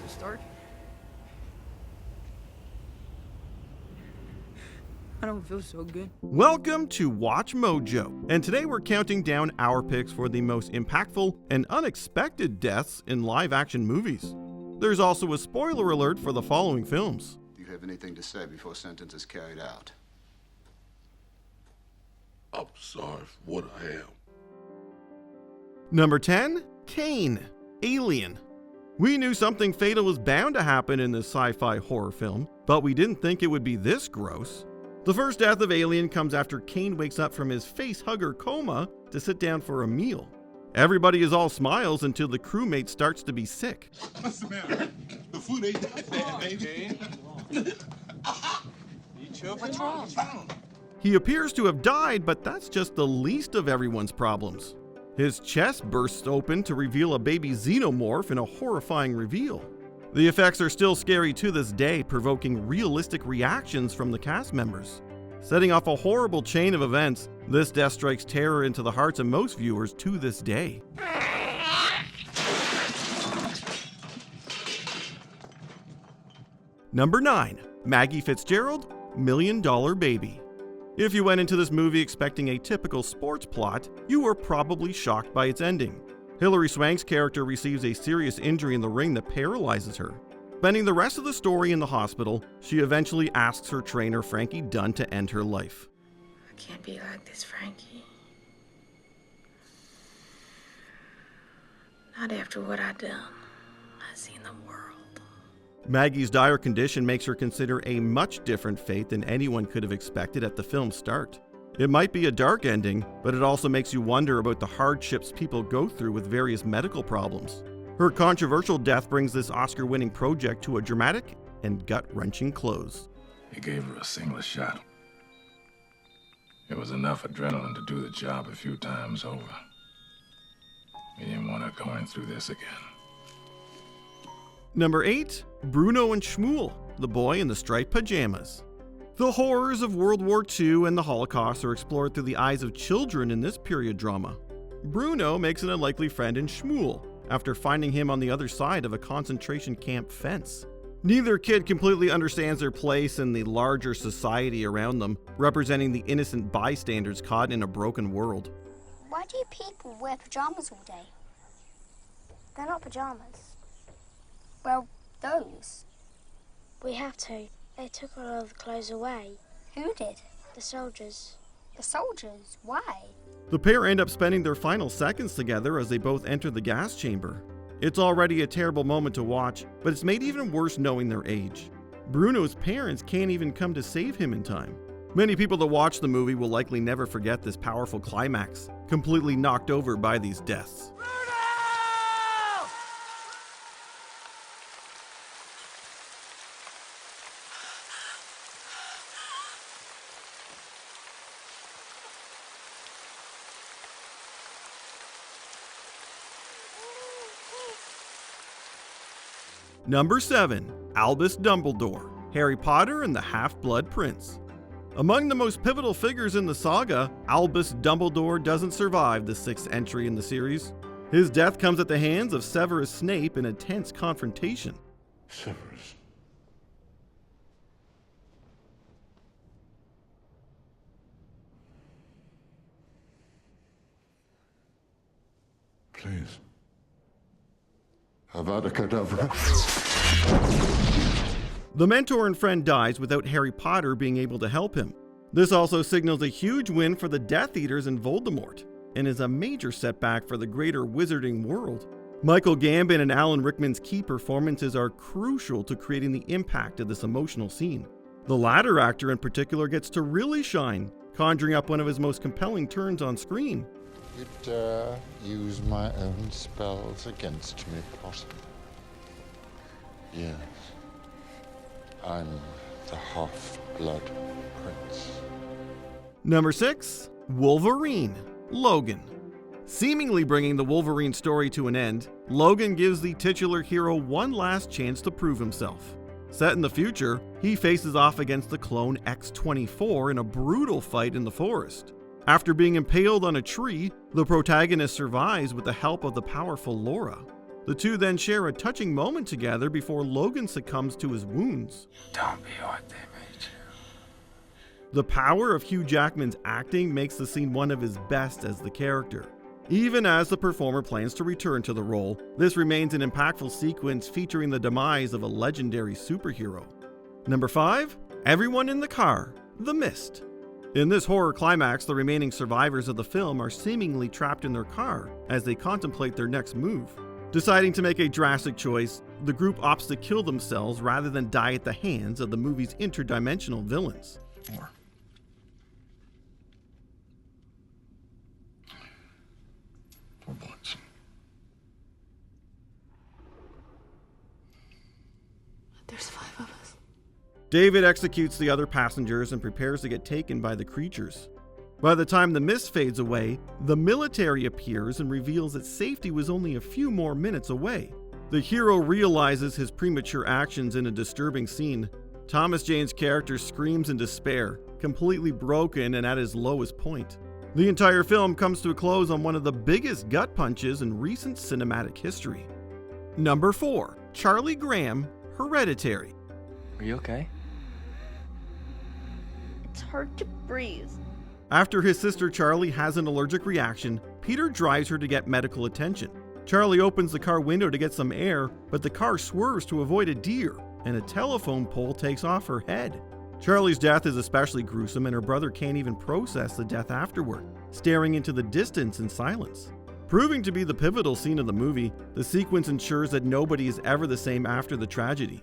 to start? I don't feel so good. Welcome to Watch Mojo, and today we're counting down our picks for the most impactful and unexpected deaths in live-action movies. There's also a spoiler alert for the following films. Do you have anything to say before sentence is carried out? I'm sorry for what I am. Number 10, Kane, Alien. We knew something fatal was bound to happen in this sci-fi horror film, but we didn't think it would be this gross. The first death of Alien comes after Kane wakes up from his face-hugger coma to sit down for a meal. Everybody is all smiles until the crewmate starts to be sick. What's the matter? The food ain't that bad, baby. What's wrong? He appears to have died, but that's just the least of everyone's problems. His chest bursts open to reveal a baby xenomorph in a horrifying reveal. The effects are still scary to this day, provoking realistic reactions from the cast members. Setting off a horrible chain of events, this death strikes terror into the hearts of most viewers to this day. Number 9, Maggie Fitzgerald, $1 Million Baby. If you went into this movie expecting a typical sports plot, you were probably shocked by its ending. Hilary Swank's character receives a serious injury in the ring that paralyzes her. Spending the rest of the story in the hospital, she eventually asks her trainer Frankie Dunn to end her life. I can't be like this, Frankie. Not after what I done. I seen the world. Maggie's dire condition makes her consider a much different fate than anyone could have expected at the film's start. It might be a dark ending, but it also makes you wonder about the hardships people go through with various medical problems. Her controversial death brings this Oscar-winning project to a dramatic and gut-wrenching close. He gave her a single shot. It was enough adrenaline to do the job a few times over. He didn't want her going through this again. Number 8, Bruno and Schmo, the boy in the striped pajamas. The horrors of World War II and the Holocaust are explored through the eyes of children in this period drama. Bruno makes an unlikely friend in Schmo after finding him on the other side of a concentration camp fence. Neither kid completely understands their place in the larger society around them, representing the innocent bystanders caught in a broken world. Why do you people wear pajamas all day? They're not pajamas. Well, those. We have to. They took all of the clothes away. Who did? The soldiers. The soldiers? Why? The pair end up spending their final seconds together as they both enter the gas chamber. It's already a terrible moment to watch, but it's made even worse knowing their age. Bruno's parents can't even come to save him in time. Many people that watch the movie will likely never forget this powerful climax, completely knocked over by these deaths. Number 7, Albus Dumbledore, Harry Potter and the Half-Blood Prince. Among the most pivotal figures in the saga, Albus Dumbledore doesn't survive the 6th entry in the series. His death comes at the hands of Severus Snape in a tense confrontation. Severus. Please. Avada Kedavra. The mentor and friend dies without Harry Potter being able to help him. This also signals a huge win for the Death Eaters and Voldemort, and is a major setback for the greater wizarding world. Michael Gambon and Alan Rickman's key performances are crucial to creating the impact of this emotional scene. The latter actor in particular gets to really shine, conjuring up one of his most compelling turns on screen. You dare use my own spells against me, Potter? Yes. I'm the Half-Blood Prince. Number 6, Wolverine, Logan. Seemingly bringing the Wolverine story to an end, Logan gives the titular hero one last chance to prove himself. Set in the future, he faces off against the clone X-24 in a brutal fight in the forest. After being impaled on a tree, the protagonist survives with the help of the powerful Laura. The two then share a touching moment together before Logan succumbs to his wounds. Don't be what they made you. The power of Hugh Jackman's acting makes the scene one of his best as the character. Even as the performer plans to return to the role, this remains an impactful sequence featuring the demise of a legendary superhero. Number 5, everyone in the car, The Mist. In this horror climax, the remaining survivors of the film are seemingly trapped in their car as they contemplate their next move. Deciding to make a drastic choice, the group opts to kill themselves rather than die at the hands of the movie's interdimensional villains. 4 bullets. There's 5 of us. David executes the other passengers and prepares to get taken by the creatures. By the time the mist fades away, the military appears and reveals that safety was only a few more minutes away. The hero realizes his premature actions in a disturbing scene. Thomas Jane's character screams in despair, completely broken and at his lowest point. The entire film comes to a close on one of the biggest gut punches in recent cinematic history. Number 4, Charlie Graham, Hereditary. Are you okay? It's hard to breathe. After his sister Charlie has an allergic reaction, Peter drives her to get medical attention. Charlie opens the car window to get some air, but the car swerves to avoid a deer, and a telephone pole takes off her head. Charlie's death is especially gruesome, and her brother can't even process the death afterward, staring into the distance in silence. Proving to be the pivotal scene of the movie, the sequence ensures that nobody is ever the same after the tragedy.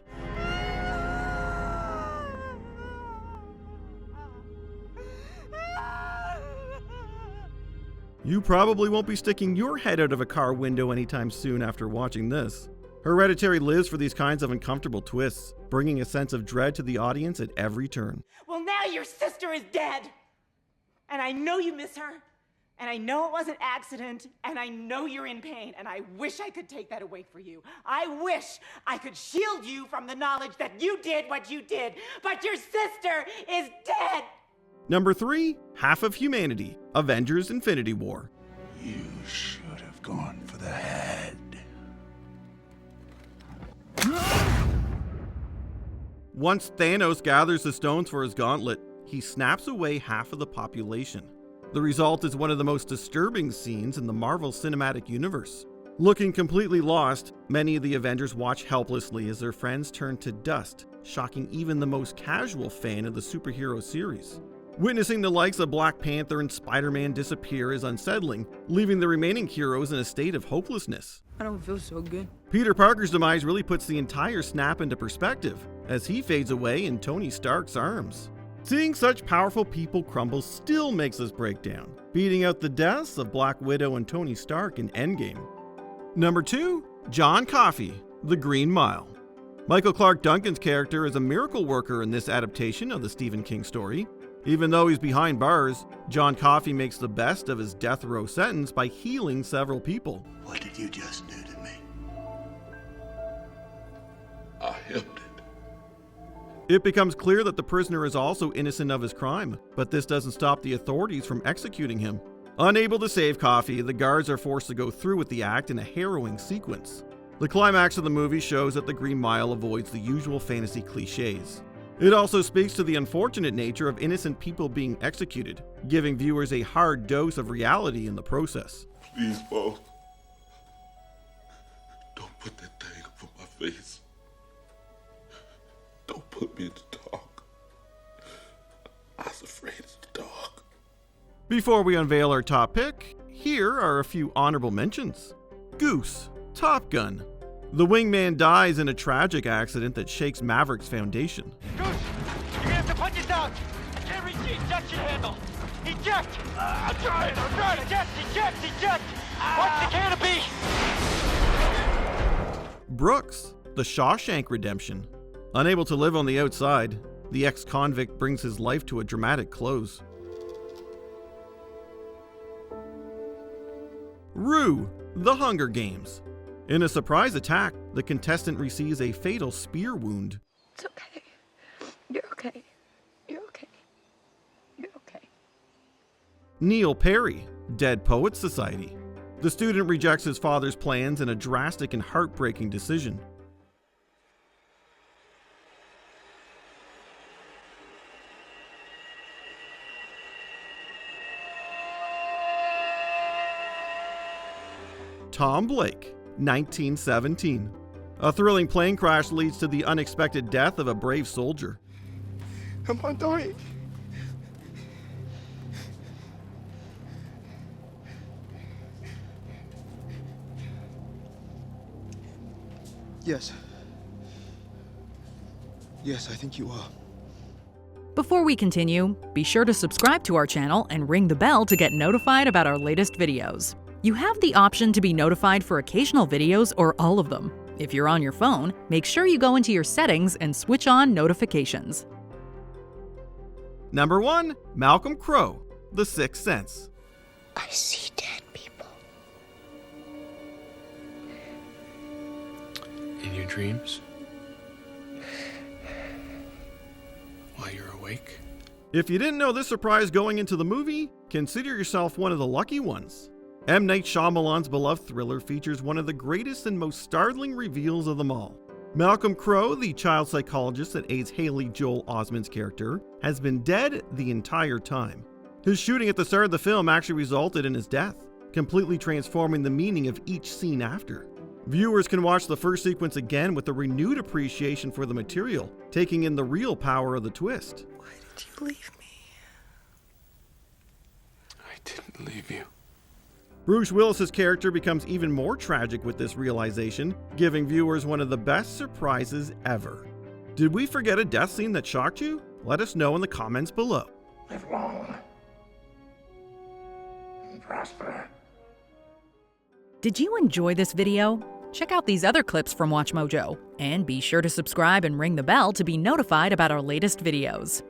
You probably won't be sticking your head out of a car window anytime soon after watching this. Hereditary lives for these kinds of uncomfortable twists, bringing a sense of dread to the audience at every turn. Well, now your sister is dead. And I know you miss her. And I know it was an accident. And I know you're in pain. And I wish I could take that away for you. I wish I could shield you from the knowledge that you did what you did. But your sister is dead. Number 3, Half of Humanity, Avengers Infinity War. You should have gone for the head. Once Thanos gathers the stones for his gauntlet, he snaps away half of the population. The result is one of the most disturbing scenes in the Marvel Cinematic Universe. Looking completely lost, many of the Avengers watch helplessly as their friends turn to dust, shocking even the most casual fan of the superhero series. Witnessing the likes of Black Panther and Spider-Man disappear is unsettling, leaving the remaining heroes in a state of hopelessness. I don't feel so good. Peter Parker's demise really puts the entire snap into perspective, as he fades away in Tony Stark's arms. Seeing such powerful people crumble still makes us break down, beating out the deaths of Black Widow and Tony Stark in Endgame. Number 2, John Coffey, The Green Mile. Michael Clarke Duncan's character is a miracle worker in this adaptation of the Stephen King story. Even though he's behind bars, John Coffey makes the best of his death row sentence by healing several people. What did you just do to me? I helped it. It becomes clear that the prisoner is also innocent of his crime, but this doesn't stop the authorities from executing him. Unable to save Coffey, the guards are forced to go through with the act in a harrowing sequence. The climax of the movie shows that the Green Mile avoids the usual fantasy cliches. It also speaks to the unfortunate nature of innocent people being executed, giving viewers a hard dose of reality in the process. Please, Paul. Don't put that thing up on my face. Don't put me in the dark. I was afraid of the dark. Before we unveil our top pick, here are a few honorable mentions. Goose, Top Gun. The wingman dies in a tragic accident that shakes Maverick's foundation. Goose, you're gonna have to punch it down. I can't reach the ejection handle. Eject! I'm trying. Eject! Watch the canopy! Brooks, The Shawshank Redemption. Unable to live on the outside, the ex-convict brings his life to a dramatic close. Rue, The Hunger Games. In a surprise attack, the contestant receives a fatal spear wound. It's okay. You're okay. You're okay. You're okay. Neil Perry, Dead Poets Society. The student rejects his father's plans in a drastic and heartbreaking decision. Tom Blake, 1917. A thrilling plane crash leads to the unexpected death of a brave soldier. Am I dying? Yes. Yes, I think you are. Before we continue, be sure to subscribe to our channel and ring the bell to get notified about our latest videos. You have the option to be notified for occasional videos or all of them. If you're on your phone, make sure you go into your settings and switch on notifications. Number 1. Malcolm Crowe, The Sixth Sense. I see dead people. In your dreams? While you're awake? If you didn't know this surprise going into the movie, consider yourself one of the lucky ones. M. Night Shyamalan's beloved thriller features one of the greatest and most startling reveals of them all. Malcolm Crowe, the child psychologist that aids Haley Joel Osment's character, has been dead the entire time. His shooting at the start of the film actually resulted in his death, completely transforming the meaning of each scene after. Viewers can watch the first sequence again with a renewed appreciation for the material, taking in the real power of the twist. Why did you leave me? I didn't leave you. Bruce Willis's character becomes even more tragic with this realization, giving viewers one of the best surprises ever. Did we forget a death scene that shocked you? Let us know in the comments below. Live long and prosper. Did you enjoy this video? Check out these other clips from WatchMojo, and be sure to subscribe and ring the bell to be notified about our latest videos.